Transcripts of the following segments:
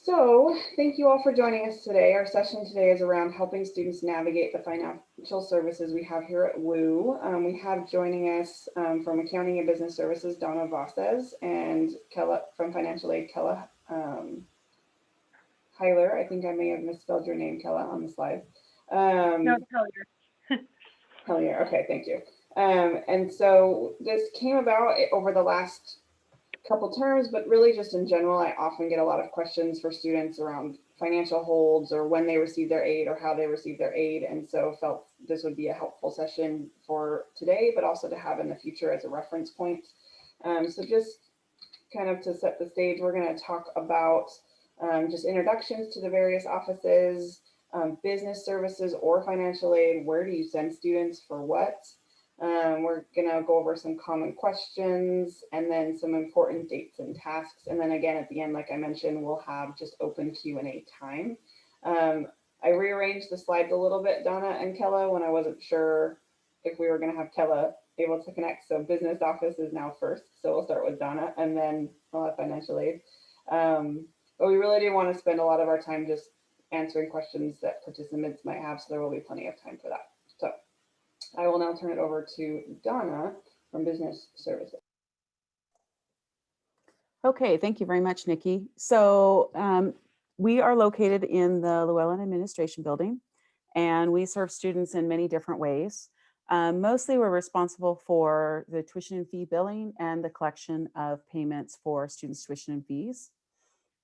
So, thank you all for joining us today. Our session today is around helping students navigate the financial services we have here at WOU. We have joining us from Accounting and Business Services, Donna Vasquez, and Kella from Financial Aid, Kella Hyler. I think I may have misspelled your name, Kella, on the slide. No, tell you. Hellier, okay, thank you. And so this came about over the last couple terms, but really just in general, I often get a lot of questions for students around financial holds or when they receive their aid or how they receive their aid. And so felt this would be a helpful session for today, but also to have in the future as a reference point. So just kind of to set the stage, we're going to talk about just introductions to the various offices, business services or financial aid. Where do you send students for what? We're going to go over some common questions and then some important dates and tasks. And then again, at the end, like I mentioned, we'll have just open Q&A time. I rearranged the slides a little bit, Donna and Kella, when I wasn't sure if we were going to have Kella able to connect. So business office is now first. So we'll start with Donna and then we'll have financial aid. But we really do want to spend a lot of our time just answering questions that participants might have. So there will be plenty of time for that. So I will now turn it over to Donna from Business Services. Okay, thank you very much, Nikki. So we are located in the Llewellyn Administration Building, and we serve students in many different ways. Mostly we're responsible for the tuition and fee billing and the collection of payments for students' tuition and fees.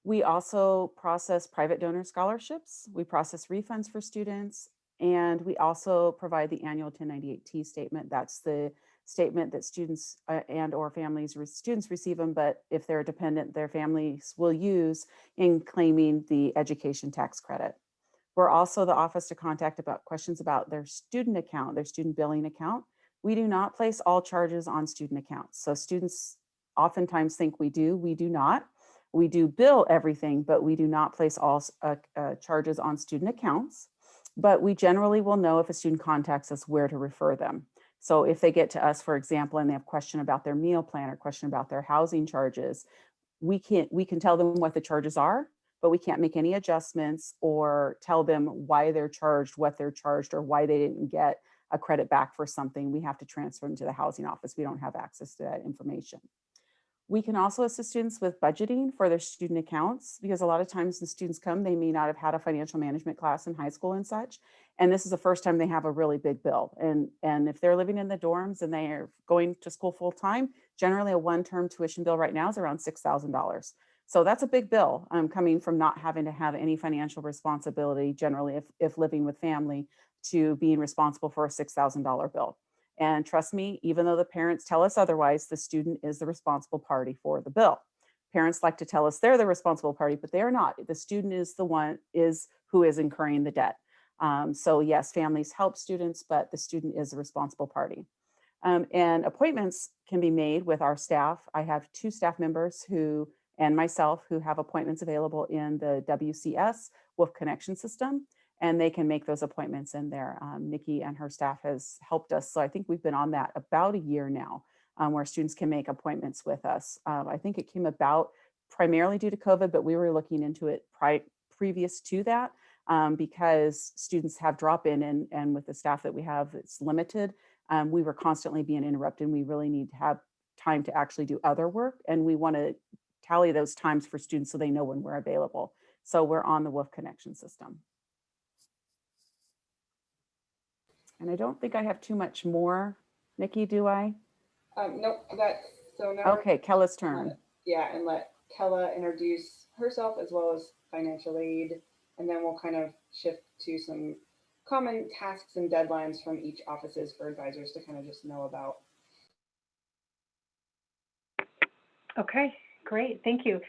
We also process private donor scholarships. We process refunds for students, and we also provide the annual 1098-T statement. That's the statement that students and or families, students receive them, but if they're dependent, their families will use in claiming the education tax credit. We're also the office to contact about questions about their student account, their student billing account. We do not place all charges on student accounts. So students oftentimes think we do not. We do bill everything, but we do not place all charges on student accounts. But we generally will know if a student contacts us where to refer them. So if they get to us, for example, and they have a question about their meal plan or question about their housing charges, we can tell them what the charges are, but we can't make any adjustments or tell them why they're charged, what they're charged, or why they didn't get a credit back for something. We have to transfer them to the housing office. We don't have access to that information. We can also assist students with budgeting for their student accounts, because a lot of times when students come, they may not have had a financial management class in high school and such. And this is the first time they have a really big bill. And if they're living in the dorms and they are going to school full time, generally a one-term tuition bill right now is around $6,000. So that's a big bill coming from not having to have any financial responsibility, generally if living with family, to being responsible for a $6,000 bill. And trust me, even though the parents tell us otherwise, the student is the responsible party for the bill. Parents like to tell us they're the responsible party, but they are not. The student is the one who is incurring the debt. So yes, families help students, but the student is the responsible party. And appointments can be made with our staff. I have 2 staff members and myself who have appointments available in the WCS, WOU Connection System, and they can make those appointments in there. Nikki and her staff has helped us. So I think we've been on that about a year now, where students can make appointments with us. I think it came about primarily due to COVID, but we were looking into it previous to that because students have drop-in and with the staff that we have, it's limited. We were constantly being interrupted. We really need to have time to actually do other work, and we want to tally those times for students so they know when we're available. So we're on the WOU Connection System. And I don't think I have too much more. Nikki, do I? Nope, that's so now. Okay, Kella's turn. Yeah, and let Kella introduce herself as well as financial aid, and then we'll kind of shift to some common tasks and deadlines from each offices for advisors to kind of just know about. Okay, great, thank you.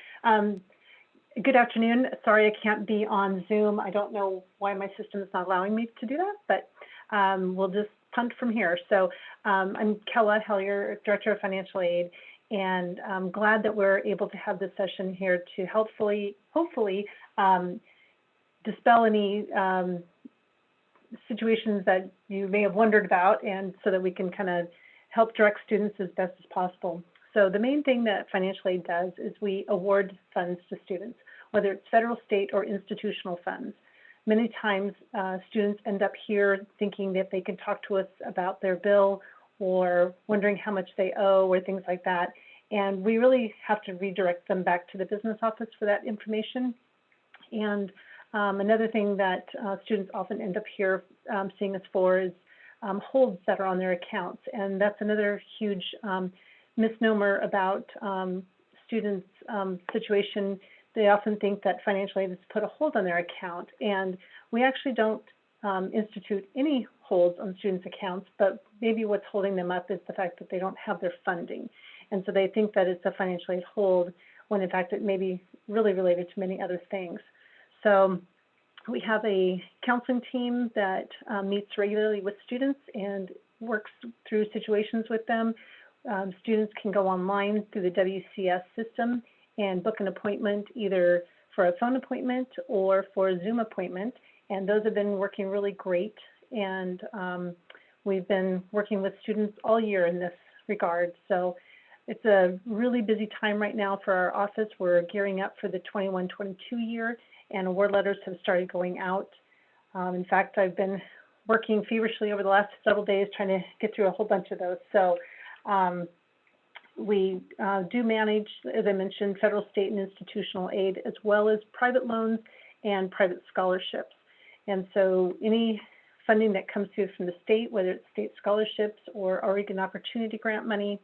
Good afternoon. Sorry I can't be on Zoom. I don't know why my system is not allowing me to do that, but we'll just punt from here. So I'm Kella Hellier, Director of Financial Aid, and I'm glad that we're able to have this session here to hopefully dispel any situations that you may have wondered about, and so that we can kind of help direct students as best as possible. So the main thing that financial aid does is we award funds to students, whether it's federal, state, or institutional funds. Many times students end up here thinking that they can talk to us about their bill or wondering how much they owe or things like that. And we really have to redirect them back to the business office for that information. And another thing that students often end up here seeing us for is holds that are on their accounts. And that's another huge misnomer about students' situation. They often think that financial aid is put a hold on their account. And we actually don't institute any holds on students' accounts, but maybe what's holding them up is the fact that they don't have their funding. And so they think that it's a financial aid hold, when in fact it may be really related to many other things. So we have a counseling team that meets regularly with students and works through situations with them. Students can go online through the WCS system and book an appointment, either for a phone appointment or for a Zoom appointment. And those have been working really great. And we've been working with students all year in this regard. So it's a really busy time right now for our office. We're gearing up for the 21-22 year, and award letters have started going out. In fact, I've been working feverishly over the last several days trying to get through a whole bunch of those. So we do manage, as I mentioned, federal, state, and institutional aid, as well as private loans and private scholarships. And so any funding that comes through from the state, whether it's state scholarships or Oregon Opportunity Grant money,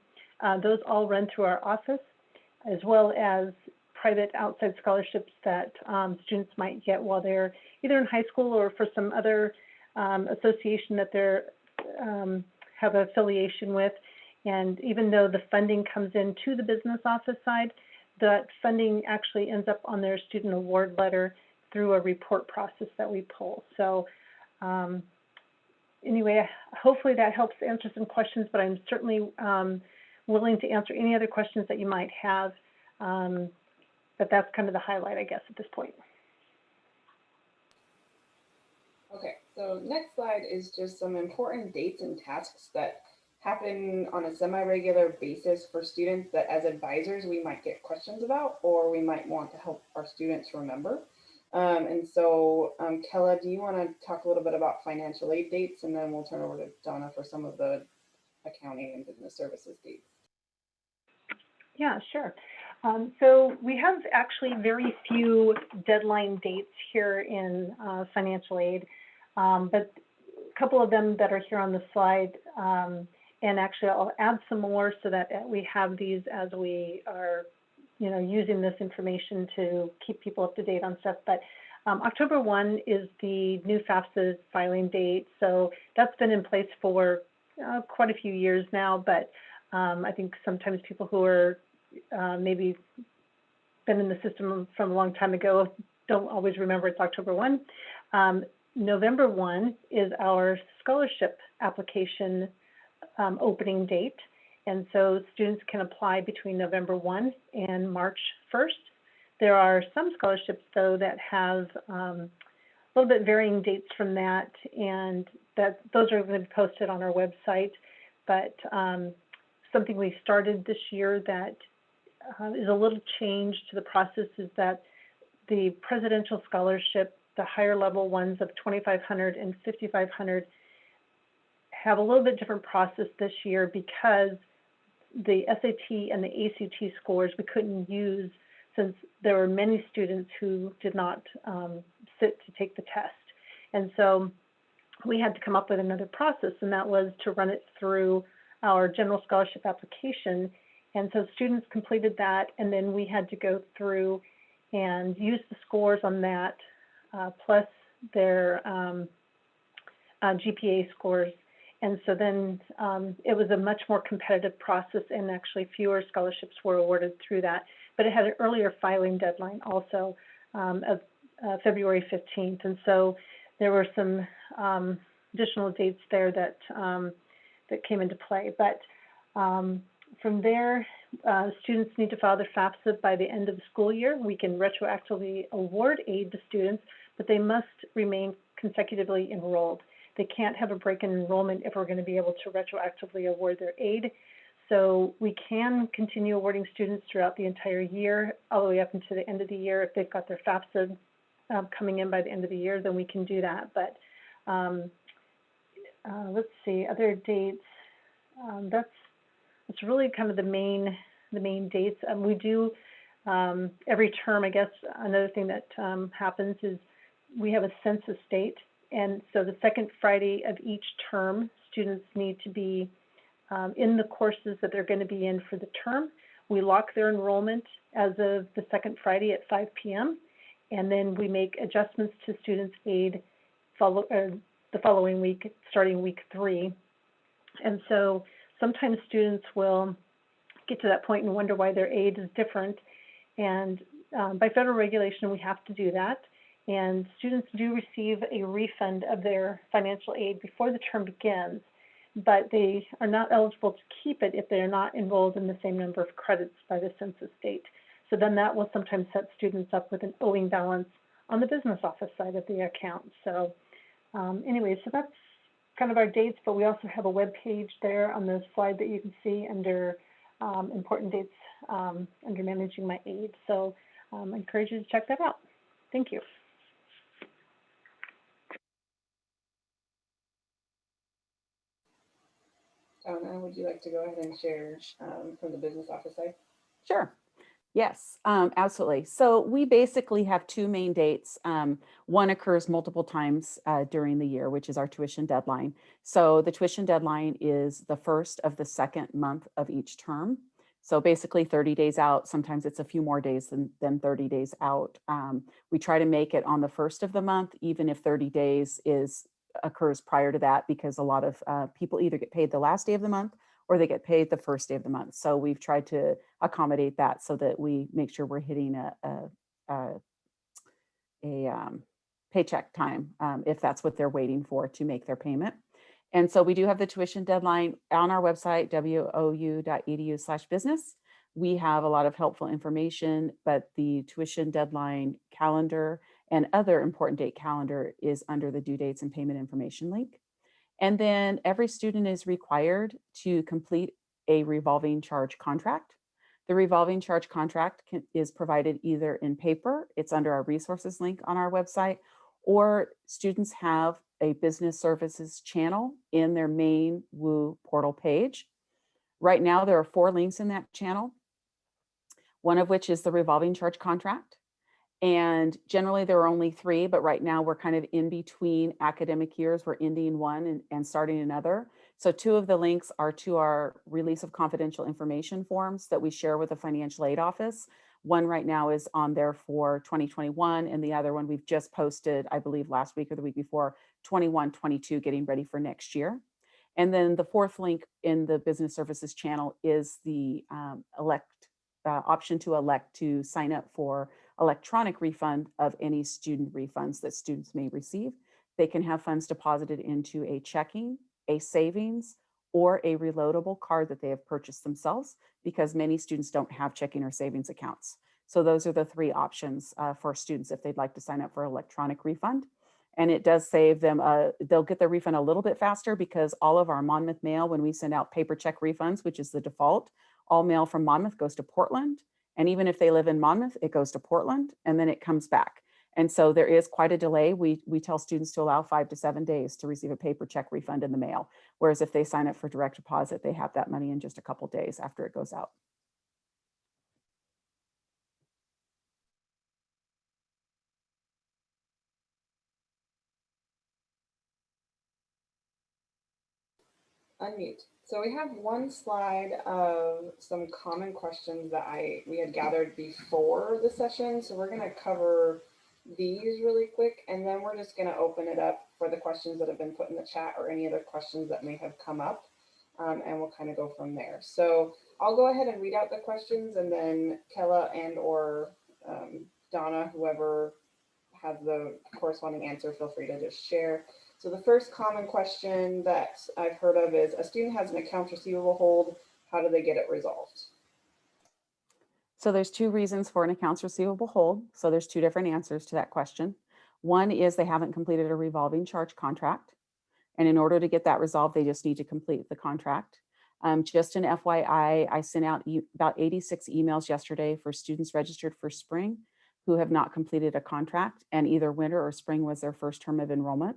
those all run through our office, as well as private outside scholarships that students might get while they're either in high school or for some other association that they have affiliation with. And even though the funding comes into the business office side, that funding actually ends up on their student award letter through a report process that we pull. So anyway, hopefully that helps answer some questions, but I'm certainly willing to answer any other questions that you might have. But that's kind of the highlight, I guess, at this point. Okay, so next slide is just some important dates and tasks that happen on a semi-regular basis for students that as advisors we might get questions about, or we might want to help our students remember. And so Kella, do you want to talk a little bit about financial aid dates, and then we'll turn over to Donna for some of the accounting and business services dates. Yeah, sure. So we have actually very few deadline dates here in financial aid, but a couple of them that are here on the slide, and actually I'll add some more so that we have these as we are, using this information to keep people up to date on stuff. But October 1 is the new FAFSA filing date, so that's been in place for quite a few years now, but I think sometimes people who are maybe been in the system from a long time ago don't always remember it's October 1. November 1 is our scholarship application opening date. And so students can apply between November 1 and March 1st. There are some scholarships, though, that have a little bit varying dates from that, and those are going to be posted on our website. But something we started this year that is a little change to the process is that the presidential scholarship, the higher level ones of 2,500 and 5,500, have a little bit different process this year because the SAT and the ACT scores we couldn't use since there were many students who did not sit to take the test. And so we had to come up with another process, and that was to run it through our general scholarship application. And so students completed that, and then we had to go through and use the scores on that, plus their GPA scores. And so then it was a much more competitive process, and actually fewer scholarships were awarded through that. But it had an earlier filing deadline also of February 15th. And so there were some additional dates there that came into play. But from there, students need to file their FAFSA by the end of the school year. We can retroactively award aid to students, but they must remain consecutively enrolled. They can't have a break in enrollment if we're going to be able to retroactively award their aid. So we can continue awarding students throughout the entire year, all the way up into the end of the year. If they've got their FAFSA coming in by the end of the year, then we can do that. But let's see, other dates. It's really kind of the main dates. We do every term, I guess. Another thing that happens is we have a census date, and so the second Friday of each term, students need to be in the courses that they're going to be in for the term. We lock their enrollment as of the second Friday at 5 p.m. and then we make adjustments to students' aid the following week, starting week 3. And so sometimes students will get to that point and wonder why their aid is different. And by federal regulation, we have to do that. And students do receive a refund of their financial aid before the term begins, but they are not eligible to keep it if they're not enrolled in the same number of credits by the census date. So then that will sometimes set students up with an owing balance on the business office side of the account. So anyway, so that's kind of our dates, but we also have a web page there on the slide that you can see under important dates under managing my aid. So I encourage you to check that out. Thank you. Donna, would you like to go ahead and share from the business office side? Sure. Yes, absolutely. So we basically have 2 main dates. One occurs multiple times during the year, which is our tuition deadline. So the tuition deadline is the first of the second month of each term. So basically 30 days out. Sometimes it's a few more days than 30 days out. We try to make it on the first of the month, even if 30 days occurs prior to that, because a lot of people either get paid the last day of the month or they get paid the first day of the month. So we've tried to accommodate that so that we make sure we're hitting a paycheck time if that's what they're waiting for to make their payment. And so we do have the tuition deadline on our website, wou.edu/business. We have a lot of helpful information, but the tuition deadline calendar and other important date calendar is under the due dates and payment information link. And then every student is required to complete a revolving charge contract. The revolving charge contract is provided either in paper, it's under our resources link on our website, or students have a business services channel in their main WOU portal page. Right now, there are 4 links in that channel, one of which is the revolving charge contract. And generally there are only 3, but right now we're kind of in between academic years. We're ending one and starting another. So 2 of the links are to our release of confidential information forms that we share with the financial aid office. One right now is on there for 2021, and the other one we've just posted, I believe last week or the week before, 21-22, getting ready for next year. And then the 4th link in the business services channel is the option to elect to sign up for electronic refund of any student refunds that students may receive. They can have funds deposited into a checking, a savings, or a reloadable card that they have purchased themselves, because many students don't have checking or savings accounts. So those are the 3 options for students if they'd like to sign up for electronic refund. And it does save them, they'll get their refund a little bit faster, because all of our Monmouth mail, when we send out paper check refunds, which is the default, all mail from Monmouth goes to Portland. And even if they live in Monmouth, it goes to Portland and then it comes back. And so there is quite a delay. We tell students to allow 5 to 7 days to receive a paper check refund in the mail. Whereas if they sign up for direct deposit, they have that money in just a couple days after it goes out. Unmute. So we have one slide of some common questions that we had gathered before the session. So we're going to cover these really quick, and then we're just going to open it up for the questions that have been put in the chat or any other questions that may have come up, and we'll kind of go from there. So I'll go ahead and read out the questions, and then Kella and or Donna, whoever has the corresponding answer, feel free to just share. So the first common question that I've heard of is, a student has an accounts receivable hold, how do they get it resolved? So there's 2 reasons for an accounts receivable hold. So there's 2 different answers to that question. One is they haven't completed a revolving charge contract. And in order to get that resolved, they just need to complete the contract. Just an FYI, I sent out about 86 emails yesterday for students registered for spring who have not completed a contract, and either winter or spring was their first term of enrollment.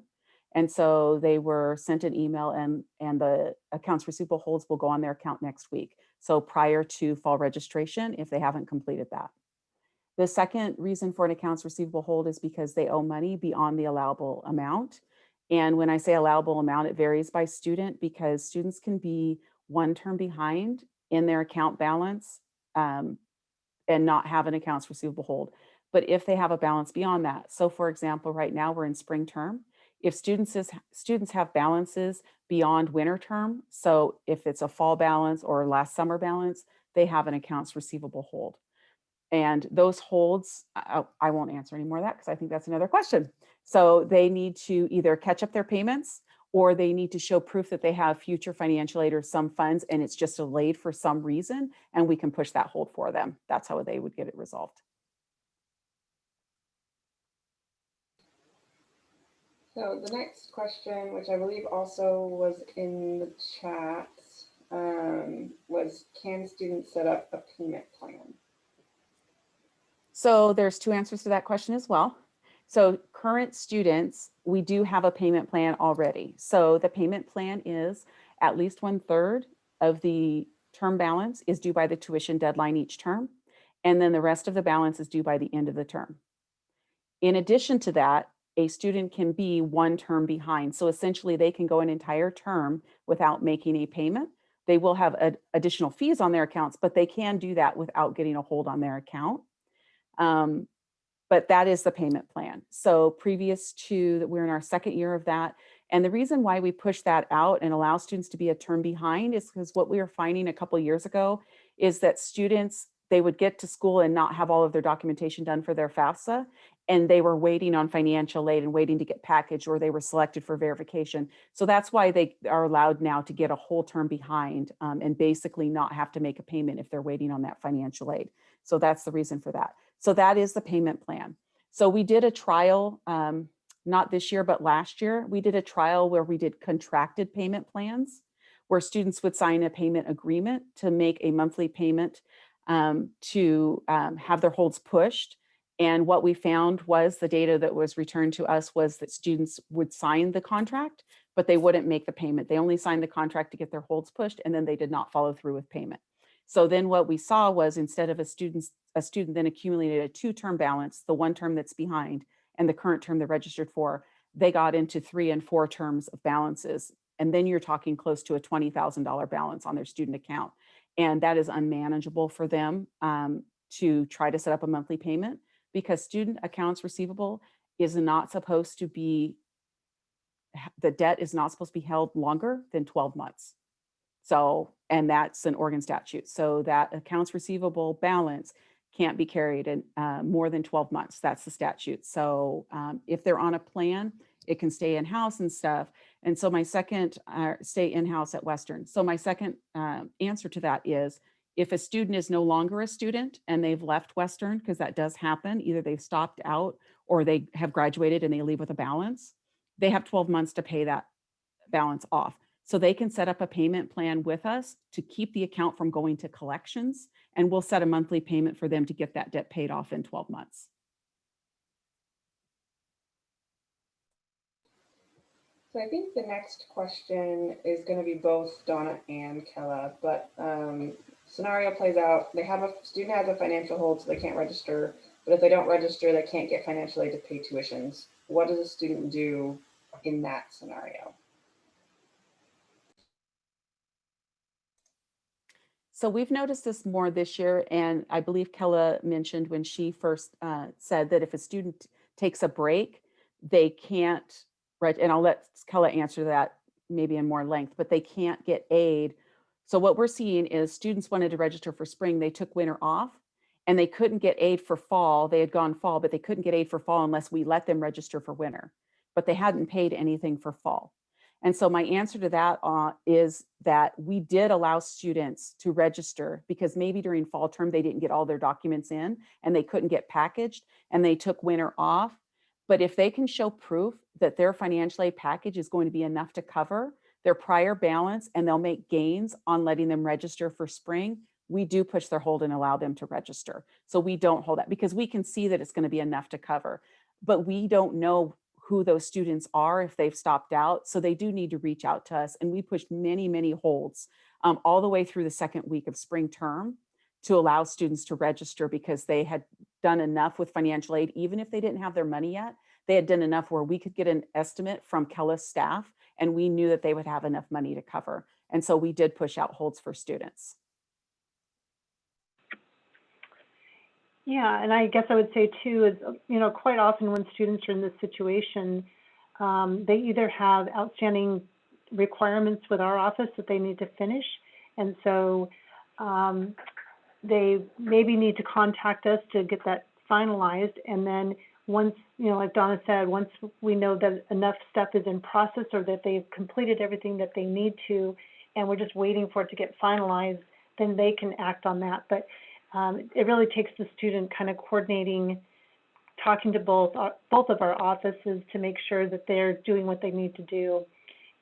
And so they were sent an email, and the accounts receivable holds will go on their account next week. So prior to fall registration, if they haven't completed that. The second reason for an accounts receivable hold is because they owe money beyond the allowable amount. And when I say allowable amount, it varies by student because students can be one term behind in their account balance and not have an accounts receivable hold. But if they have a balance beyond that, so for example, right now we're in spring term. If students have balances beyond winter term, so if it's a fall balance or last summer balance, they have an accounts receivable hold. And those holds, I won't answer any more of that because I think that's another question. So they need to either catch up their payments or they need to show proof that they have future financial aid or some funds and it's just delayed for some reason, and we can push that hold for them. That's how they would get it resolved. So the next question, which I believe also was in the chat, was can students set up a payment plan? So there's two answers to that question as well. So current students, we do have a payment plan already. So the payment plan is at least 1/3 of the term balance is due by the tuition deadline each term. And then the rest of the balance is due by the end of the term. In addition to that, a student can be one term behind. So essentially they can go an entire term without making a payment. They will have additional fees on their accounts, but they can do that without getting a hold on their account. But that is the payment plan. So previous to that, we're in our second year of that. And the reason why we push that out and allow students to be a term behind is because what we were finding a couple of years ago is that students, they would get to school and not have all of their documentation done for their FAFSA. And they were waiting on financial aid and waiting to get packaged, or they were selected for verification. So that's why they are allowed now to get a whole term behind and basically not have to make a payment if they're waiting on that financial aid. So that's the reason for that. So that is the payment plan. So we did a trial, not this year, but last year, we did a trial where we did contracted payment plans, where students would sign a payment agreement to make a monthly payment to have their holds pushed. And what we found was the data that was returned to us was that students would sign the contract, but they wouldn't make the payment. They only signed the contract to get their holds pushed, and then they did not follow through with payment. So then what we saw was instead of a student then accumulated a 2-term balance, the 1 term that's behind and the current term they're registered for, they got into 3 and 4 terms of balances. And then you're talking close to a $20,000 balance on their student account. And that is unmanageable for them to try to set up a monthly payment, because student accounts receivable is not supposed to be, the debt is not supposed to be held longer than 12 months. So, and that's an Oregon statute. So that accounts receivable balance can't be carried in more than 12 months. That's the statute. So if they're on a plan, it can stay in-house and stuff. And so my second, stay in-house at Western. So my second answer to that is, if a student is no longer a student and they've left Western, because that does happen, either they've stopped out or they have graduated and they leave with a balance, they have 12 months to pay that balance off. So they can set up a payment plan with us to keep the account from going to collections, and we'll set a monthly payment for them to get that debt paid off in 12 months. So I think the next question is going to be both Donna and Kella, but scenario plays out, they have a student has a financial hold, so they can't register, but if they don't register, they can't get financial aid to pay tuitions. What does a student do in that scenario? So we've noticed this more this year, and I believe Kella mentioned when she first said that if a student takes a break, they can't, right, and I'll let Kella answer that maybe in more length, but they can't get aid. So what we're seeing is students wanted to register for spring, they took winter off, and they couldn't get aid for fall. They had gone fall, but they couldn't get aid for fall unless we let them register for winter, but they hadn't paid anything for fall. And so my answer to that is that we did allow students to register because maybe during fall term, they didn't get all their documents in and they couldn't get packaged and they took winter off. But if they can show proof that their financial aid package is going to be enough to cover, their prior balance and they'll make gains on letting them register for spring, we do push their hold and allow them to register. So we don't hold that because we can see that it's going to be enough to cover, but we don't know who those students are if they've stopped out. So they do need to reach out to us. And we pushed many, many holds all the way through the second week of spring term to allow students to register because they had done enough with financial aid, even if they didn't have their money yet. They had done enough where we could get an estimate from Kellis staff and we knew that they would have enough money to cover. And so we did push out holds for students. Yeah, and I guess I would say too is, you know, quite often when students are in this situation, they either have outstanding requirements with our office that they need to finish. And so they maybe need to contact us to get that finalized. And then once, you know, like Donna said, once we know that enough stuff is in process or that they've completed everything that they need to, and we're just waiting for it to get finalized, then they can act on that. But it really takes the student kind of coordinating, talking to both of our offices to make sure that they're doing what they need to do.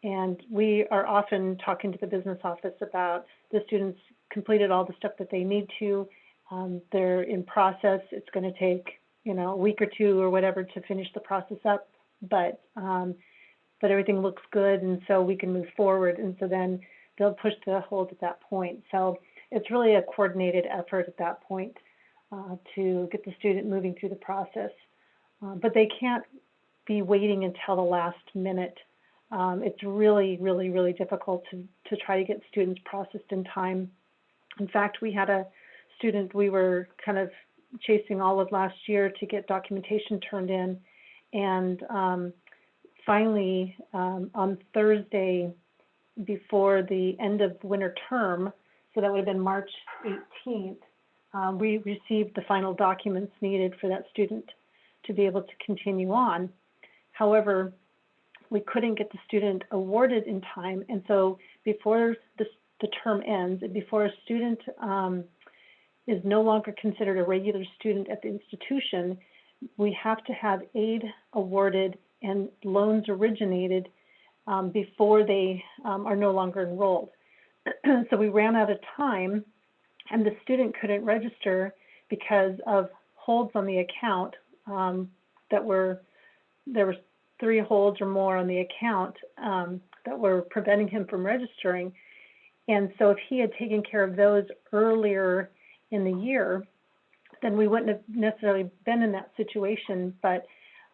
And we are often talking to the business office about the students completed all the stuff that they need to. They're in process. It's going to take, you know, a week or two or whatever to finish the process up, but everything looks good, and so we can move forward. And so then they'll push the hold at that point. So it's really a coordinated effort at that point to get the student moving through the process. But they can't be waiting until the last minute. It's really, really, really difficult to try to get students processed in time. In fact, we had a student we were kind of chasing all of last year to get documentation turned in. And finally, on Thursday before the end of winter term, so that would have been March 18th, we received the final documents needed for that student to be able to continue on. However, we couldn't get the student awarded in time, and so before the term ends, and before a student is no longer considered a regular student at the institution, we have to have aid awarded and loans originated before they are no longer enrolled. So we ran out of time, and the student couldn't register because of holds on the account there were 3 holds or more on the account that were preventing him from registering. And so if he had taken care of those earlier in the year, then we wouldn't have necessarily been in that situation. But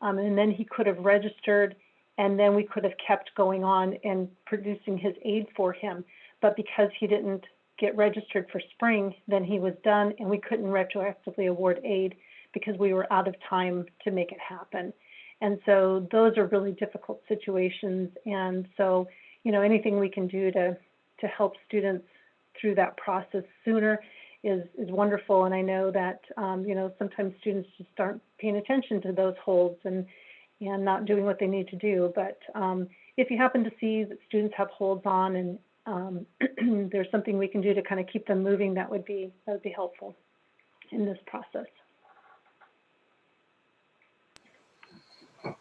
and then he could have registered, and then we could have kept going on and producing his aid for him. But because he didn't get registered for spring, then he was done, and we couldn't retroactively award aid because we were out of time to make it happen. And so those are really difficult situations. And so, you know, anything we can do to help students through that process sooner is wonderful. And I know that, you know, sometimes students just aren't paying attention to those holds and not doing what they need to do. But if you happen to see that students have holds on and there's something we can do to kind of keep them moving, that would be helpful in this process.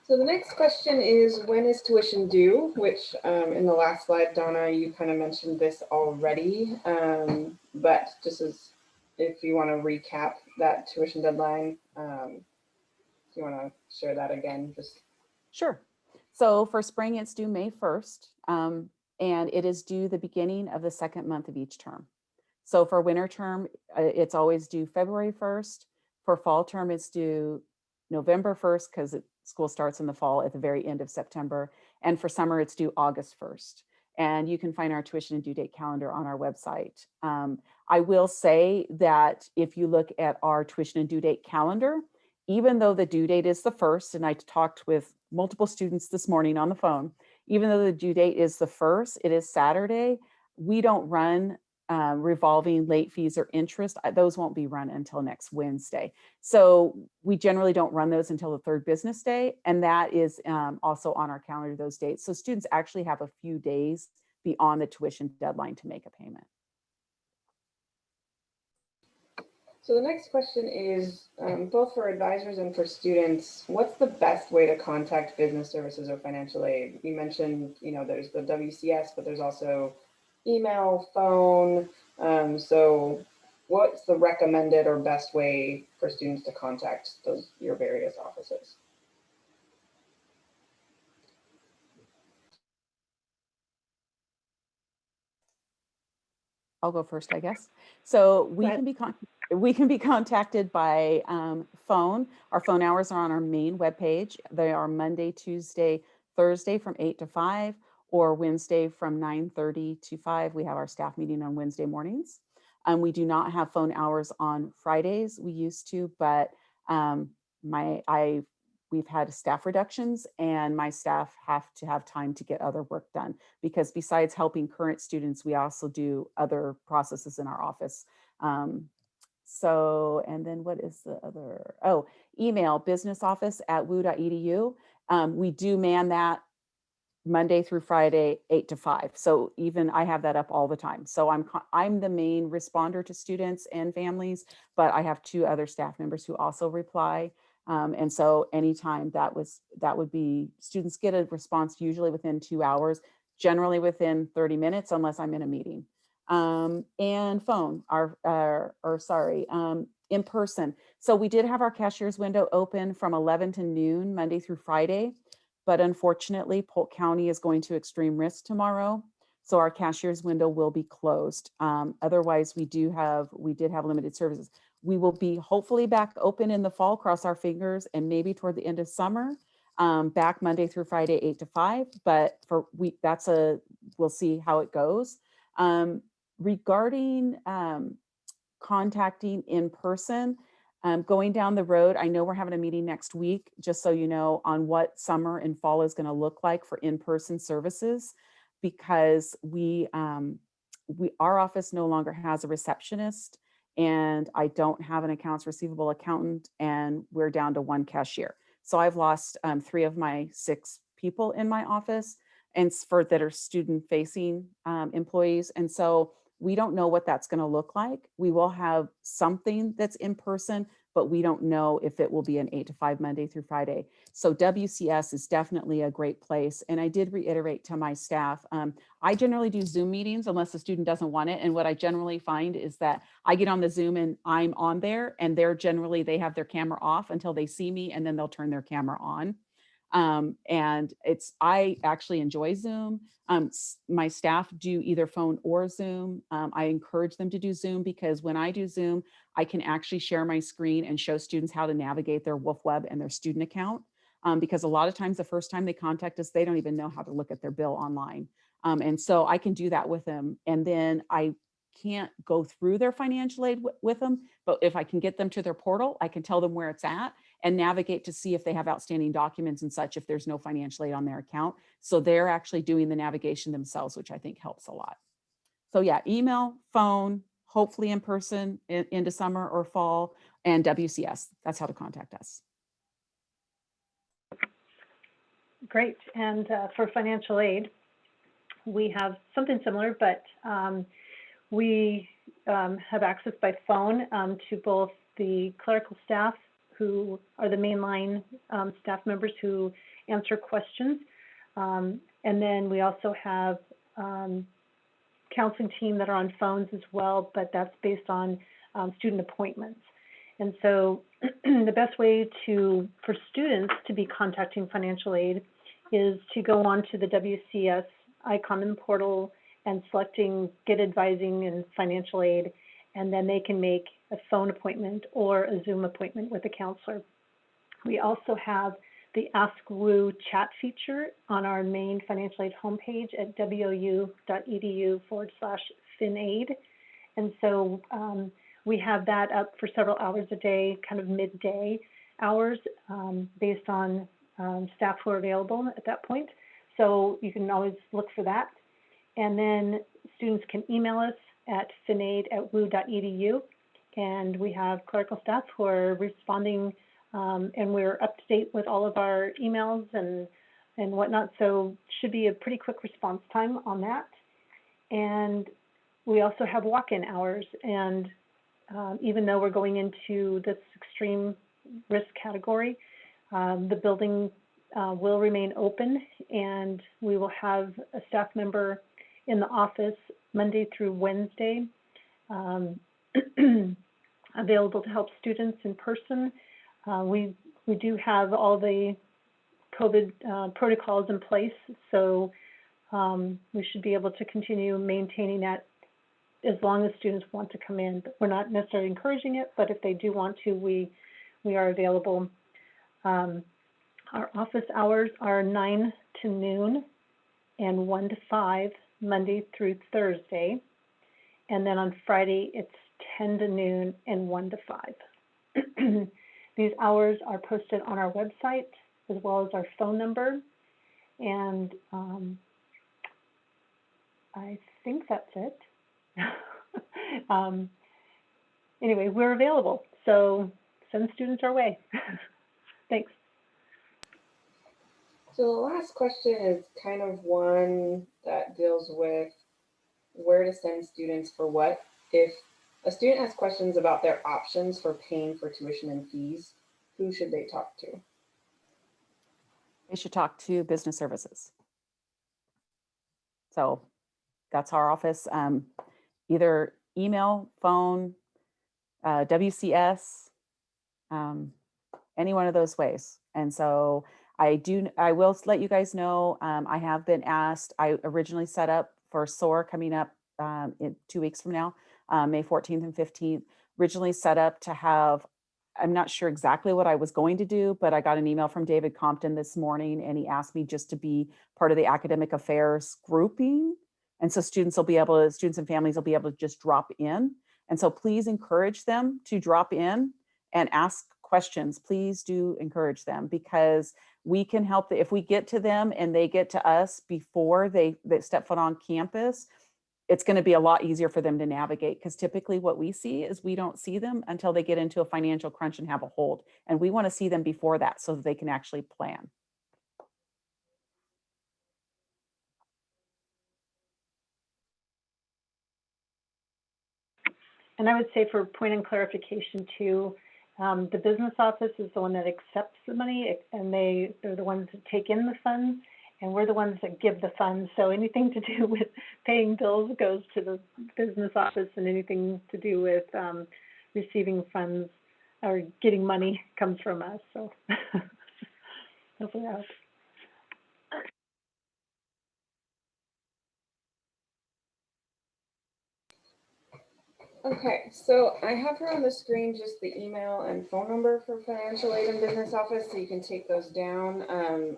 So the next question is, when is tuition due? Which in the last slide, Donna, you kind of mentioned this already, but just as if you want to recap that tuition deadline, if you want to share that again, just. Sure. So for spring, it's due May 1st, and it is due the beginning of the second month of each term. So for winter term, it's always due February 1st. For fall term, it's due November 1st because school starts in the fall at the very end of September. And for summer, it's due August 1st. And you can find our tuition and due date calendar on our website. I will say that if you look at our tuition and due date calendar, even though the due date is the 1st, and I talked with multiple students this morning on the phone, even though the due date is the 1st, it is Saturday, we don't run revolving late fees or interest. Those won't be run until next Wednesday. So we generally don't run those until the 3rd business day. And that is also on our calendar, those dates. So students actually have a few days beyond the tuition deadline to make a payment. So the next question is, both for advisors and for students, what's the best way to contact business services or financial aid? You mentioned, there's the WCS, but there's also email, phone. So what's the recommended or best way for students to contact your various offices? I'll go first, I guess. So we can be contacted by phone. Our phone hours are on our main webpage. They are Monday, Tuesday, Thursday from 8 to 5, or Wednesday from 9:30 to 5. We have our staff meeting on Wednesday mornings. We do not have phone hours on Fridays. We used to, but we've had staff reductions, and my staff have to have time to get other work done, because besides helping current students, we also do other processes in our office. And then what is the other? Oh, email, businessoffice@wou.edu. We do man that Monday through Friday, 8 to 5. So even I have that up all the time. So I'm the main responder to students and families, but I have 2 other staff members who also reply. And so anytime that would be, students get a response usually within 2 hours, generally within 30 minutes, unless I'm in a meeting. And phone, in person. So we did have our cashier's window open from 11 to noon, Monday through Friday. But unfortunately, Polk County is going to extreme risk tomorrow, so our cashier's window will be closed. Otherwise, we did have limited services. We will be hopefully back open in the fall, cross our fingers, and maybe toward the end of summer, back Monday through Friday, 8 to 5. But we'll see how it goes. Regarding contacting in person, going down the road, I know we're having a meeting next week, just so you know, on what summer and fall is going to look like for in-person services, because our office no longer has a receptionist, and I don't have an accounts receivable accountant, and we're down to 1 cashier. So I've lost 3 of my 6 people in my office, and that are student-facing employees, and so we don't know what that's going to look like. We will have something that's in person, but we don't know if it will be an 8 to 5 Monday through Friday. So WCS is definitely a great place. And I did reiterate to my staff, I generally do Zoom meetings unless the student doesn't want it. And what I generally find is that I get on the Zoom and I'm on there, and they have their camera off until they see me, and then they'll turn their camera on. I actually enjoy Zoom. My staff do either phone or Zoom. I encourage them to do Zoom, because when I do Zoom, I can actually share my screen and show students how to navigate their Wolf Web and their student account. Because a lot of times, the first time they contact us, they don't even know how to look at their bill online. And so I can do that with them. And then I can't go through their financial aid with them, but if I can get them to their portal, I can tell them where it's at and navigate to see if they have outstanding documents and such, if there's no financial aid on their account. So they're actually doing the navigation themselves, which I think helps a lot. So yeah, email, phone, hopefully in person into summer or fall, and WCS. That's how to contact us. Great. And for financial aid, we have something similar, but we have access by phone to both the clerical staff, who are the mainline staff members who answer questions. And then we also have counseling team that are on phones as well, but that's based on student appointments. And so the best way for students to be contacting financial aid is to go on to the WCS icon in the portal and selecting Get Advising and Financial Aid, and then they can make a phone appointment or a Zoom appointment with a counselor. We also have the Ask WOU chat feature on our main financial aid homepage at wou.edu/finaid. And so we have that up for several hours a day, kind of midday hours, based on staff who are available at that point. So you can always look for that. And then students can email us at finaid@wou.edu. And we have clerical staff who are responding, and we're up to date with all of our emails and whatnot. So should be a pretty quick response time on that. And we also have walk-in hours, and even though we're going into this extreme risk category, the building will remain open, and we will have a staff member in the office Monday through Wednesday, available to help students in person. We do have all the COVID protocols in place, so we should be able to continue maintaining that as long as students want to come in. We're not necessarily encouraging it, but if they do want to, we are available. Our office hours are 9 to noon and 1 to 5, Monday through Thursday. And then on Friday, it's 10 to noon and 1 to 5. These hours are posted on our website as well as our phone number. And I think that's it. Anyway, we're available, so send students our way. Thanks. So the last question is kind of one that deals with where to send students for what. If a student has questions about their options for paying for tuition and fees, who should they talk to? They should talk to business services. So that's our office. Either email, phone, WCS, any one of those ways. And so I will let you guys know, I have been asked, I originally set up for SOAR coming up in 2 weeks from now, May 14th and 15th, originally set up to have, I'm not sure exactly what I was going to do, but I got an email from David Compton this morning, and he asked me just to be part of the academic affairs grouping. And so students and families will be able to just drop in. And so please encourage them to drop in and ask questions. Please do encourage them, because we can help. If we get to them and they get to us before they step foot on campus, it's going to be a lot easier for them to navigate, because typically what we see is we don't see them until they get into a financial crunch and have a hold. And we want to see them before that so that they can actually plan. And I would say, for point and clarification too, the business office is the one that accepts the money, and they're the ones that take in the funds, and we're the ones that give the funds. So anything to do with paying bills goes to the business office, and anything to do with receiving funds or getting money comes from us. So hopefully that helps. Okay, so I have her on the screen, just the email and phone number for financial aid and business office, so you can take those down.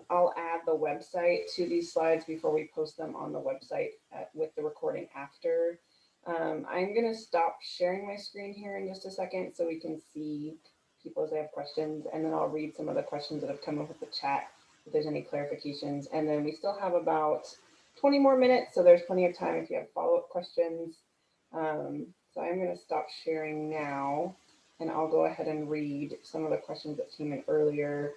I'll add the website to these slides before we post them on the website with the recording after. I'm going to stop sharing my screen here in just a second so we can see people as they have questions, and then I'll read some of the questions that have come up with the chat if there's any clarifications. And then we still have about 20 more minutes, so there's plenty of time if you have follow-up questions. So I'm going to stop sharing now, and I'll go ahead and read some of the questions that came in earlier.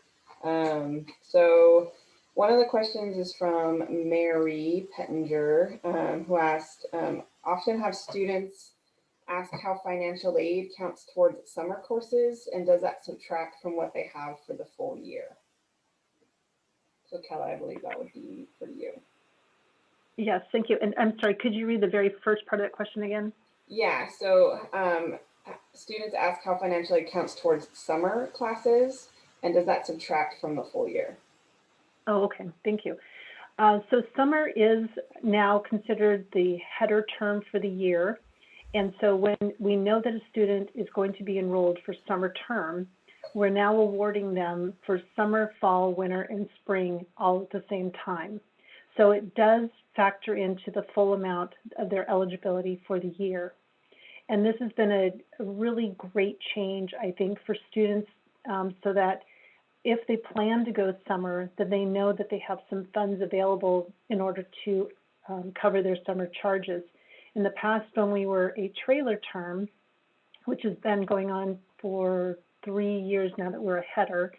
So one of the questions is from Mary Pettinger, who asked, often have students ask how financial aid counts towards summer courses, and does that subtract from what they have for the full year? So Kelly, I believe that would be for you. Yes, thank you. And I'm sorry, could you read the very first part of that question again? Yeah, so students ask how financial aid counts towards summer classes, and does that subtract from the full year? Oh, okay, thank you. So summer is now considered the header term for the year. And so when we know that a student is going to be enrolled for summer term, we're now awarding them for summer, fall, winter, and spring all at the same time. So it does factor into the full amount of their eligibility for the year. And this has been a really great change, I think, for students, so that if they plan to go summer, then they know that they have some funds available in order to cover their summer charges. In the past, when we were a trailer term, which has been going on for 3 years now that we're a header,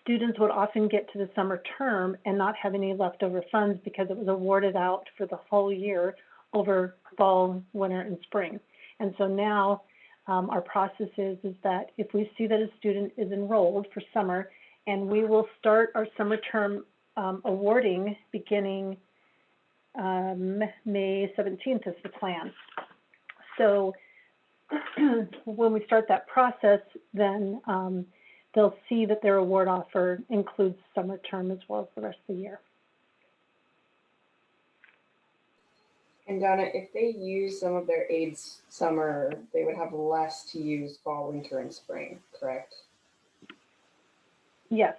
students would often get to the summer term and not have any leftover funds because it was awarded out for the whole year over fall, winter, and spring. And so now our process is that if we see that a student is enrolled for summer, and we will start our summer term awarding beginning May 17th is the plan. So when we start that process, then they'll see that their award offer includes summer term as well as the rest of the year. And Donna, if they use some of their aids summer, they would have less to use fall, winter, and spring, correct? Yes.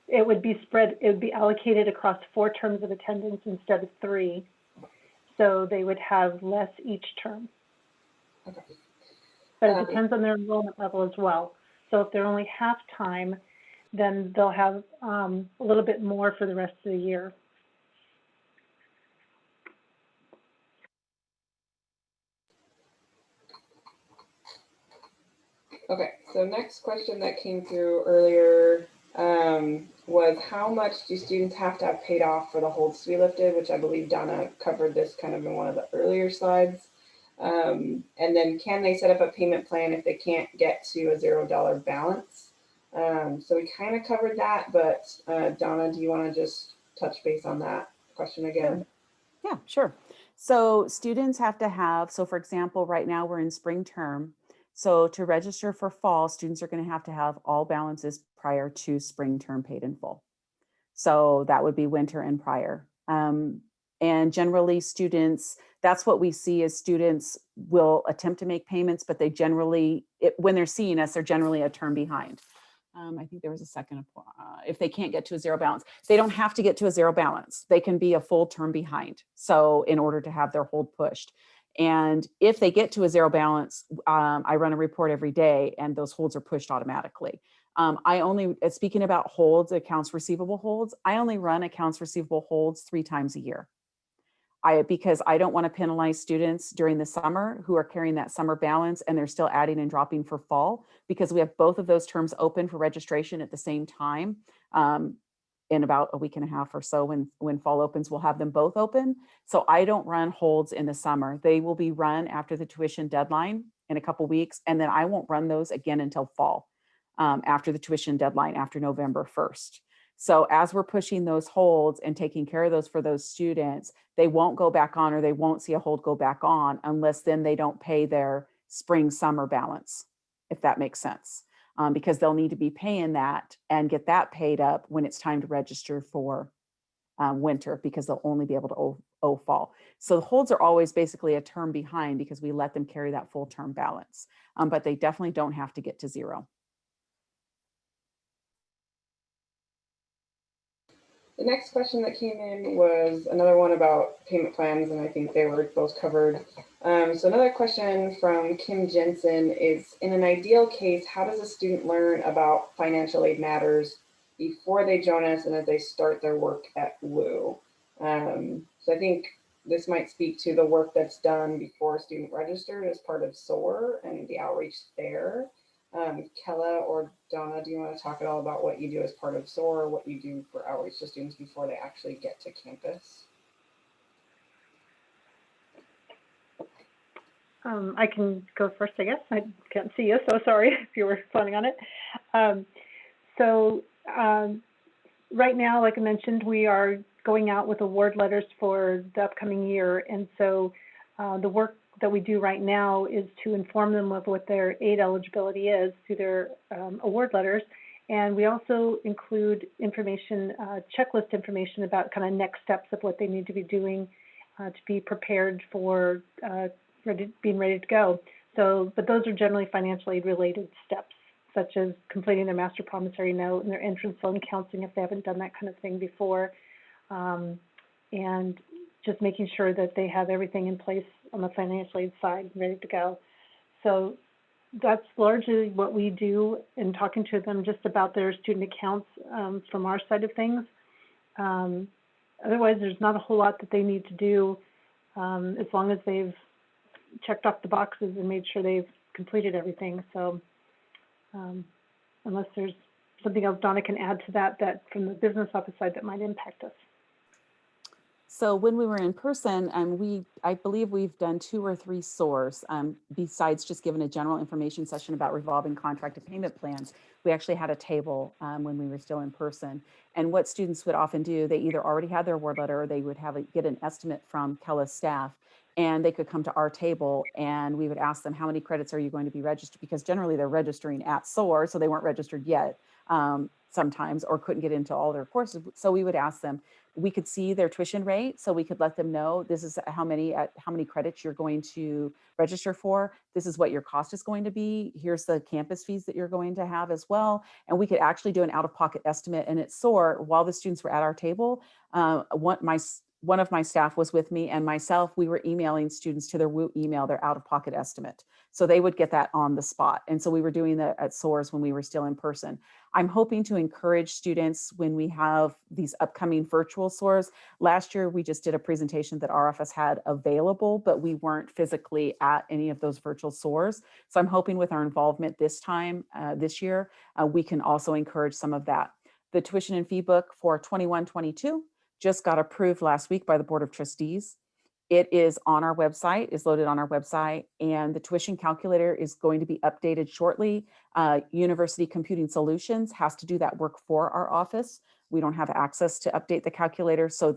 It would be spread, it would be allocated across 4 terms of attendance instead of 3. So they would have less each term. Okay. But it depends on their enrollment level as well. So if they're only half-time, then they'll have a little bit more for the rest of the year. Okay, so next question that came through earlier was how much do students have to have paid off for the holds to be lifted, which I believe Donna covered this kind of in one of the earlier slides. And then can they set up a payment plan if they can't get to a $0 balance? So we kind of covered that, but Donna, do you want to just touch base on that question again? Yeah, sure. So students have to have, so for example, right now we're in spring term. So to register for fall, students are going to have all balances prior to spring term paid in full. So that would be winter and prior. And generally students, that's what we see is students will attempt to make payments, but they generally, when they're seeing us, they're generally a term behind. I think there was a second, if they can't get to a 0 balance, they don't have to get to a 0 balance. They can be a full term behind. So in order to have their hold pushed. And if they get to a 0 balance, I run a report every day and those holds are pushed automatically. I only, speaking about holds, accounts receivable holds, I only run accounts receivable holds 3 times a year. Because I don't want to penalize students during the summer who are carrying that summer balance and they're still adding and dropping for fall, because we have both of those terms open for registration at the same time. In about a week and a half or so when fall opens, we'll have them both open. So I don't run holds in the summer. They will be run after the tuition deadline in a couple weeks. And then I won't run those again until fall, after the tuition deadline, after November 1st. So as we're pushing those holds and taking care of those for those students, they won't go back on, or they won't see a hold go back on unless then they don't pay their spring summer balance, if that makes sense. Because they'll need to be paying that and get that paid up when it's time to register for winter, because they'll only be able to owe fall. So the holds are always basically a term behind because we let them carry that full term balance, but they definitely don't have to get to 0. The next question that came in was another one about payment plans, and I think they were both covered. So another question from Kim Jensen is, in an ideal case, how does a student learn about financial aid matters before they join us and as they start their work at WOU? So I think this might speak to the work that's done before a student registered as part of SOAR and the outreach there. Kella or Donna, do you want to talk at all about what you do as part of SOAR, or what you do for outreach to students before they actually get to campus? I can go first, I guess. I can't see you, so sorry if you were planning on it. Right now, like I mentioned, we are going out with award letters for the upcoming year. And so the work that we do right now is to inform them of what their aid eligibility is through their award letters. And we also include information, checklist information about kind of next steps of what they need to be doing to be prepared for being ready to go. So, but those are generally financial aid related steps, such as completing their master promissory note and their entrance loan counseling if they haven't done that kind of thing before. And just making sure that they have everything in place on the financial aid side, ready to go. So that's largely what we do in talking to them just about their student accounts from our side of things. Otherwise, there's not a whole lot that they need to do as long as they've checked off the boxes and made sure they've completed everything. So unless there's something else Donna can add to that, that from the business office side that might impact us. So when we were in person, I believe we've done 2 or 3 SOARs, besides just giving a general information session about revolving contract and payment plans. We actually had a table when we were still in person. And what students would often do, they either already had their award letter or they would get an estimate from Kella's staff. And they could come to our table and we would ask them, how many credits are you going to be registered? Because generally they're registering at SOAR, so they weren't registered yet sometimes, or couldn't get into all their courses. So we would ask them, we could see their tuition rate, so we could let them know this is how many credits you're going to register for. This is what your cost is going to be. Here's the campus fees that you're going to have as well. And we could actually do an out-of-pocket estimate. And at SOAR, while the students were at our table, one of my staff was with me, and myself, we were emailing students to their WOU email their out-of-pocket estimate. So they would get that on the spot. And so we were doing that at SOARs when we were still in person. I'm hoping to encourage students when we have these upcoming virtual SOARs. Last year, we just did a presentation that our office had available, but we weren't physically at any of those virtual SOARs. So I'm hoping with our involvement this time, this year, we can also encourage some of that. The tuition and fee book for 21-22 just got approved last week by the Board of Trustees. It is on our website, is loaded on our website, and the tuition calculator is going to be updated shortly. University Computing Solutions has to do that work for our office. We don't have access to update the calculator, so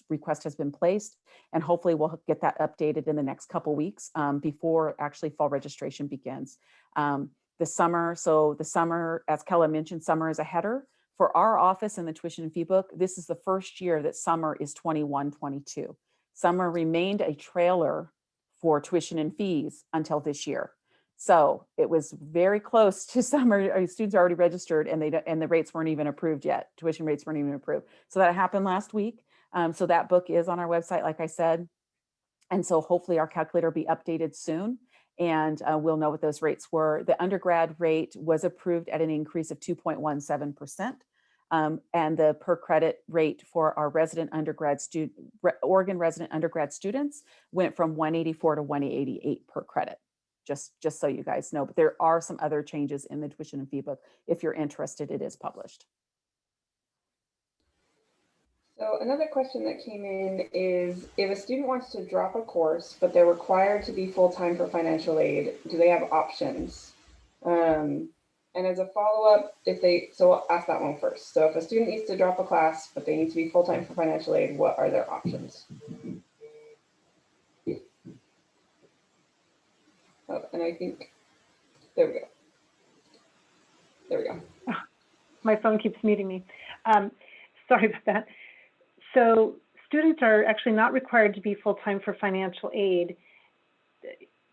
request has been placed, and hopefully we'll get that updated in the next couple weeks before actually fall registration begins. The summer, as Kella mentioned, summer is a header. For our office and the tuition and fee book, this is the first year that summer is 21-22. Summer remained a trailer for tuition and fees until this year. So it was very close to summer. Students are already registered and the rates weren't even approved yet. Tuition rates weren't even approved. So that happened last week. So that book is on our website, like I said. And so hopefully our calculator will be updated soon and we'll know what those rates were. The undergrad rate was approved at an increase of 2.17%. And the per credit rate for our Oregon resident undergrad students went from 184 to 188 per credit, just so you guys know. But there are some other changes in the tuition and fee book. If you're interested, it is published. So another question that came in is, if a student wants to drop a course, but they're required to be full-time for financial aid, do they have options? And as a follow-up, so I'll ask that one first. So if a student needs to drop a class, but they need to be full-time for financial aid, what are their options? Oh, and I think, there we go. There we go. My phone keeps muting me. Sorry about that. So students are actually not required to be full-time for financial aid.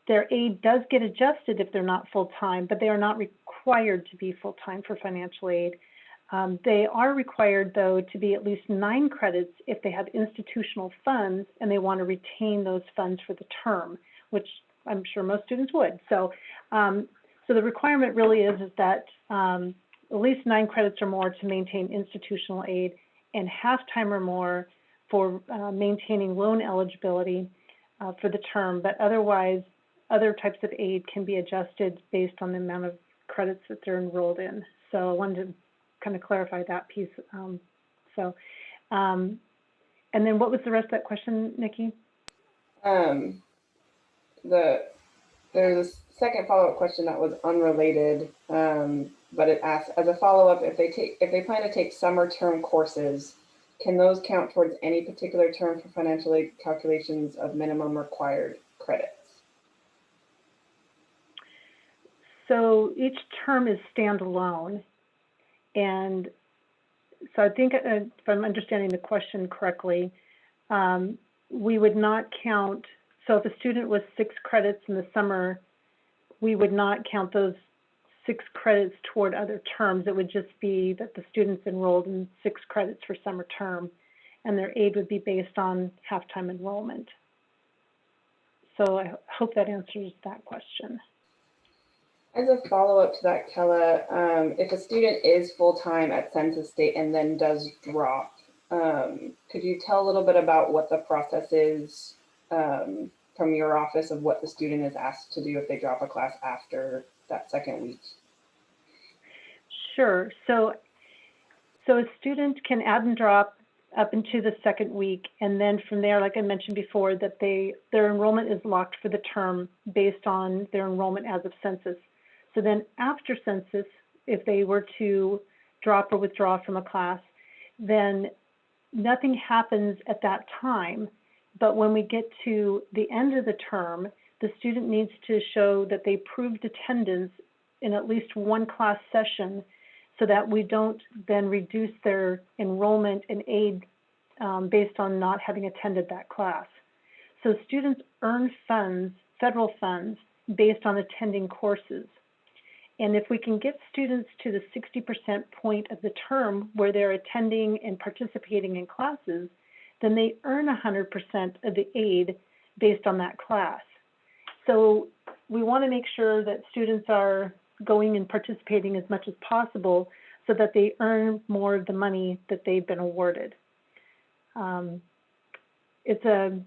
Their aid does get adjusted if they're not full-time, but they are not required to be full-time for financial aid. They are required, though, to be at least 9 credits if they have institutional funds and they want to retain those funds for the term, which I'm sure most students would. So, so the requirement really is that at least 9 credits or more to maintain institutional aid and half-time or more for maintaining loan eligibility for the term, but otherwise, other types of aid can be adjusted based on the amount of credits that they're enrolled in. So I wanted to kind of clarify that piece. And then what was the rest of that question, Nikki? There's a second follow-up question that was unrelated, but it asks, as a follow-up, if they plan to take summer term courses, can those count towards any particular term for financial aid calculations of minimum required credits? So each term is standalone. And so I think if I'm understanding the question correctly, we would not count, so if a student was 6 credits in the summer, we would not count those 6 credits toward other terms. It would just be that the students enrolled in 6 credits for summer term, and their aid would be based on half-time enrollment. So I hope that answers that question. As a follow-up to that, Kella, if a student is full-time at Census State and then does drop, could you tell a little bit about what the process is from your office of what the student is asked to do if they drop a class after that second week? Sure. So a student can add and drop up into the second week. And then from there, like I mentioned before, that their enrollment is locked for the term based on their enrollment as of census. So then after census, if they were to drop or withdraw from a class, then nothing happens at that time. But when we get to the end of the term, the student needs to show that they proved attendance in at least one class session, so that we don't then reduce their enrollment and aid based on not having attended that class. So students earn funds, federal funds, based on attending courses. And if we can get students to the 60% point of the term where they're attending and participating in classes, then they earn 100% of the aid based on that class. So we want to make sure that students are going and participating as much as possible so that they earn more of the money that they've been awarded. It's a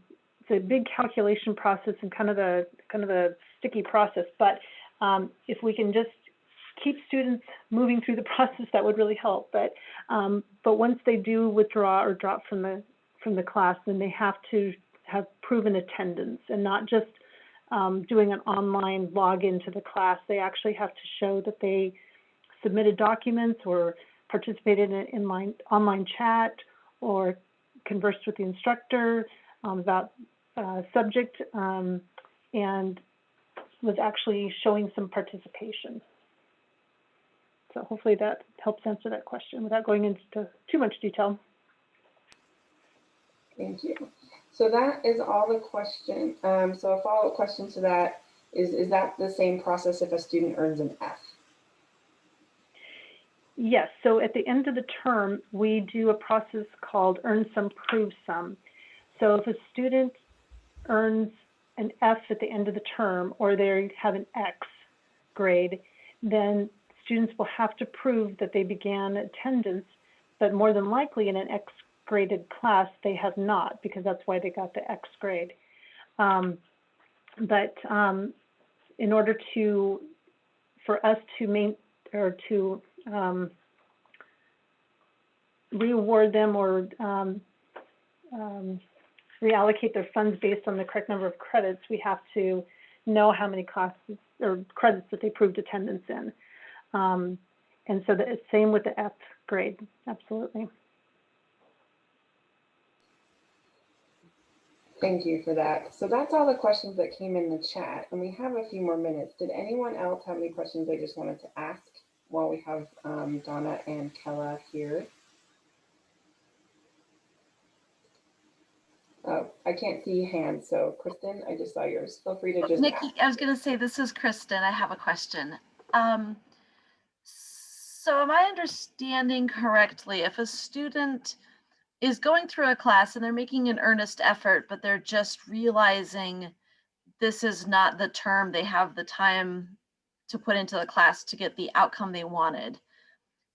big calculation process and kind of a sticky process, but if we can just keep students moving through the process, that would really help. But once they do withdraw or drop from the class, then they have to have proven attendance and not just doing an online login to the class. They actually have to show that they submitted documents or participated in an online chat or conversed with the instructor about subject and was actually showing some participation. So hopefully that helps answer that question without going into too much detail. Thank you. So that is all the questions. So a follow-up question to that is that the same process if a student earns an F? Yes, so at the end of the term, we do a process called earn some, prove some. So if a student earns an F at the end of the term, or they have an X grade, then students will have to prove that they began attendance, but more than likely in an X graded class, they have not, because that's why they got the X grade. In order for us to reaward them or reallocate their funds based on the correct number of credits, we have to know how many classes or credits that they proved attendance in. And so the same with the F grade, absolutely. Thank you for that. So that's all the questions that came in the chat, and we have a few more minutes. Did anyone else have any questions they just wanted to ask while we have Donna and Kella here? Oh, I can't see hands, so Kristen, I just saw yours. Feel free to just Nikki, ask. I was going to say, this is Kristen. I have a question. So am I understanding correctly, if a student is going through a class and they're making an earnest effort, but they're just realizing this is not the term they have the time to put into the class to get the outcome they wanted,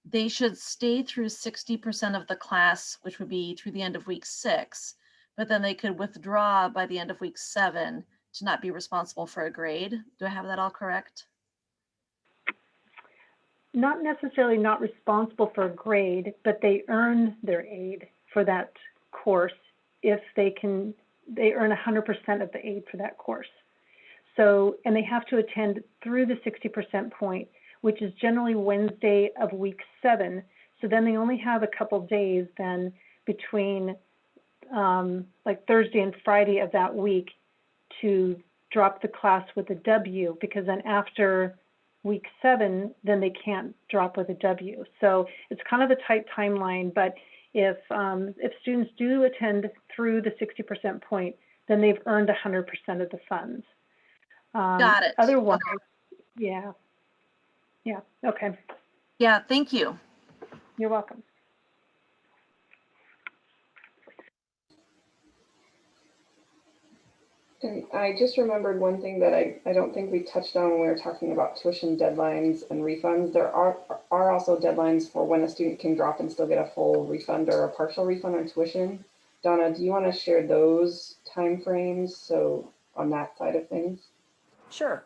they should stay through 60% of the class, which would be through the end of week 6, but then they could withdraw by the end of week 7 to not be responsible for a grade. Do I have that all correct? Not necessarily not responsible for a grade, but they earn their aid for that course if they earn 100% of the aid for that course. So, and they have to attend through the 60% point, which is generally Wednesday of week 7. So then they only have a couple days then between like Thursday and Friday of that week to drop the class with a W, because then after week 7, then they can't drop with a W. So it's kind of a tight timeline, but if students do attend through the 60% point, then they've earned 100% of the funds. Got it. Otherwise, okay. Yeah, okay. Yeah, thank you. You're welcome. And I just remembered one thing that I don't think we touched on when we were talking about tuition deadlines and refunds. There are also deadlines for when a student can drop and still get a full refund or a partial refund on tuition. Donna, do you want to share those timeframes? So on that side of things? Sure.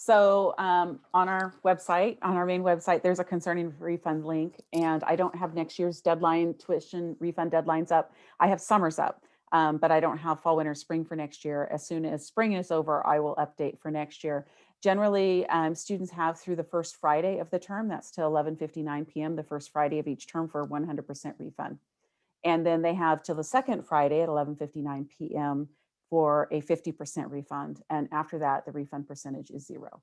So on our website, on our main website, there's a concerning refund link, and I don't have next year's deadline, tuition refund deadlines up. I have summers up, but I don't have fall, winter, spring for next year. As soon as spring is over, I will update for next year. Generally, students have through the first Friday of the term, that's till 11:59 p.m., the first Friday of each term for 100% refund. And then they have till the second Friday at 11:59 p.m. for a 50% refund. And after that, the refund percentage is 0.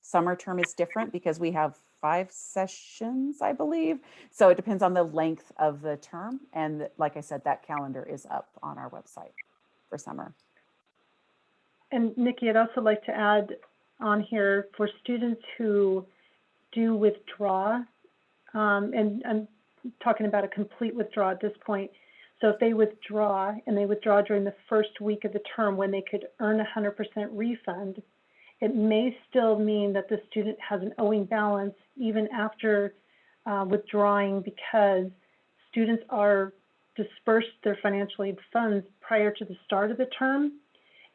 Summer term is different because we have 5 sessions, I believe. So it depends on the length of the term. And like I said, that calendar is up on our website for summer. And Nikki, I'd also like to add on here for students who do withdraw, and I'm talking about a complete withdrawal at this point. So if they withdraw and they withdraw during the first week of the term when they could earn 100% refund, it may still mean that the student has an owing balance even after withdrawing, because students are dispersed their financial aid funds prior to the start of the term,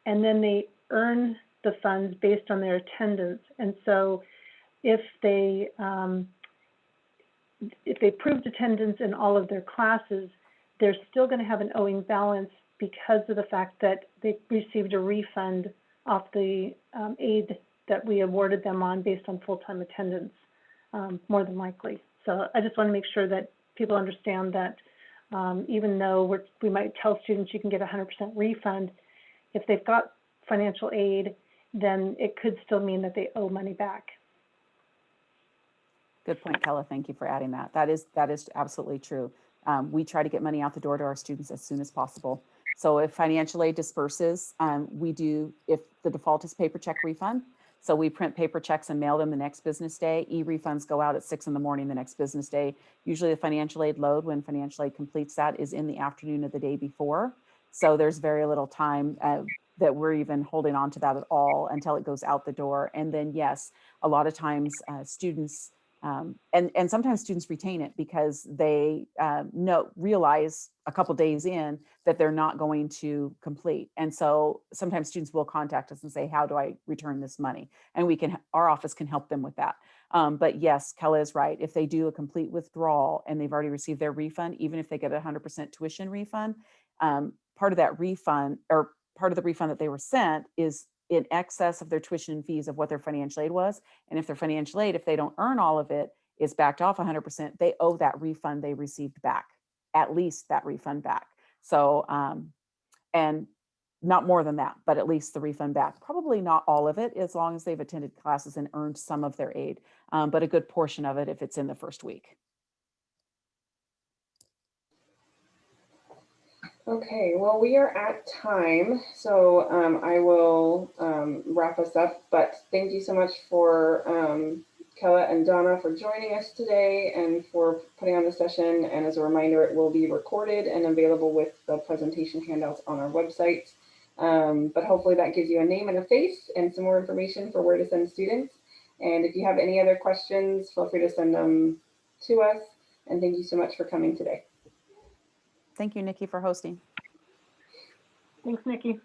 and then they earn the funds based on their attendance. And so if they proved attendance in all of their classes, they're still going to have an owing balance because of the fact that they received a refund off the aid that we awarded them on based on full-time attendance, more than likely. So I just want to make sure that people understand that even though we might tell students you can get 100% refund, if they've got financial aid, then it could still mean that they owe money back. Good point, Kella. Thank you for adding that. That is absolutely true. We try to get money out the door to our students as soon as possible. So if financial aid disperses, if the default is paper check refund, so we print paper checks and mail them the next business day. E-refunds go out at 6 in the morning the next business day. Usually the financial aid load, when financial aid completes that, is in the afternoon of the day before. So there's very little time that we're even holding on to that at all until it goes out the door. And then yes, a lot of times students, and sometimes students retain it because they realize a couple days in that they're not going to complete. And so sometimes students will contact us and say, how do I return this money? And our office can help them with that. But yes, Kella is right. If they do a complete withdrawal and they've already received their refund, even if they get a 100% tuition refund, part of that refund, or part of the refund that they were sent, is in excess of their tuition and fees of what their financial aid was. And if their financial aid, if they don't earn all of it, is backed off 100%, they owe that refund they received back, at least that refund back. So, and not more than that, but at least the refund back. Probably not all of it, as long as they've attended classes and earned some of their aid, but a good portion of it if it's in the first week. Okay, well, we are at time, so I will wrap us up, but thank you so much for Kella and Donna for joining us today and for putting on the session. And as a reminder, it will be recorded and available with the presentation handouts on our website. But hopefully that gives you a name and a face and some more information for where to send students. And if you have any other questions, feel free to send them to us. And thank you so much for coming today. Thank you, Nikki, for hosting. Thanks, Nikki.